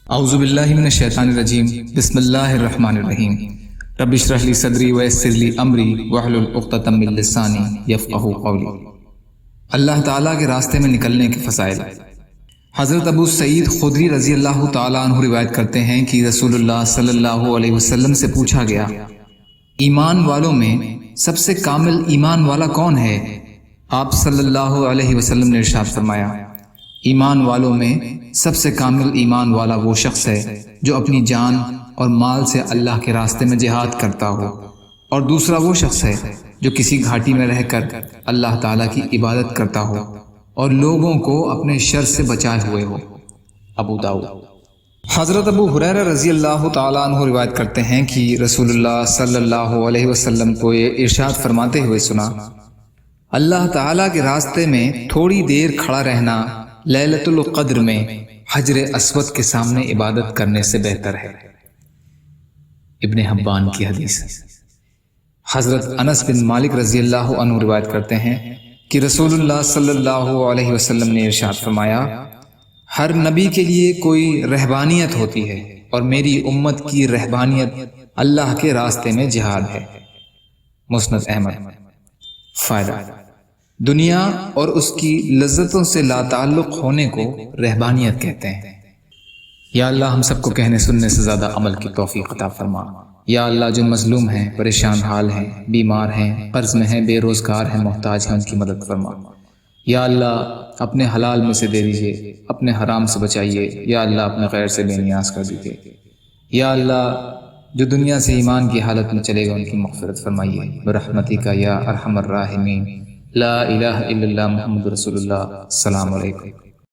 اعوذ باللہ من الشیطان الرجیم بسم اللہ الرحمن الرحیم رب اشرح لی صدری ویسر لی امری واحلل عقدۃ من لسانی یفقہوا قولی۔ اللہ تعالیٰ کے راستے میں نکلنے کے فضائل۔ حضرت ابو سعید خدری رضی اللہ تعالیٰ عنہ روایت کرتے ہیں کہ رسول اللہ صلی اللہ علیہ وسلم سے پوچھا گیا، ایمان والوں میں سب سے کامل ایمان والا کون ہے؟ آپ صلی اللہ علیہ وسلم نے ارشاد فرمایا، ایمان والوں میں سب سے کامل ایمان والا وہ شخص ہے جو اپنی جان اور مال سے اللہ کے راستے میں جہاد کرتا ہو، اور دوسرا وہ شخص ہے جو کسی گھاٹی میں رہ کر اللہ تعالیٰ کی عبادت کرتا ہو اور لوگوں کو اپنے شر سے بچائے ہوئے ہو۔ ابو داؤد۔ حضرت ابو ہریرہ رضی اللہ تعالیٰ عنہ روایت کرتے ہیں کہ رسول اللہ صلی اللہ علیہ وسلم کو یہ ارشاد فرماتے ہوئے سنا، اللہ تعالیٰ کے راستے میں تھوڑی دیر کھڑا رہنا لیلۃ القدر میں حجر اسود کے سامنے عبادت کرنے سے بہتر ہے۔ ابن حبان کی حدیث۔ حضرت انس بن مالک رضی اللہ عنہ روایت کرتے ہیں کہ رسول اللہ صلی اللہ علیہ وسلم نے ارشاد فرمایا، ہر نبی کے لیے کوئی رہبانیت ہوتی ہے اور میری امت کی رہبانیت اللہ کے راستے میں جہاد ہے۔ مسند احمد۔ فائدہ: دنیا اور اس کی لذتوں سے لا تعلق ہونے کو رہبانیت کہتے ہیں۔ یا اللہ ہم سب کو کہنے سننے سے زیادہ عمل کی توفیق عطا فرما۔ یا اللہ جو مظلوم ہیں، پریشان حال ہیں، بیمار ہیں، قرض میں ہیں، بے روزگار ہیں، محتاج ہیں، ان کی مدد فرما۔ یا اللہ اپنے حلال میں سے دے دیجیے، اپنے حرام سے بچائیے۔ یا اللہ اپنے غیر سے بے نیاز کر دیجیے۔ یا اللہ جو دنیا سے ایمان کی حالت میں چلے گا ان کی مغفرت فرمائیے برحمتک یا ارحم الراحمین۔ لا الہ الا اللہ محمد رسول اللہ۔ السلام علیکم۔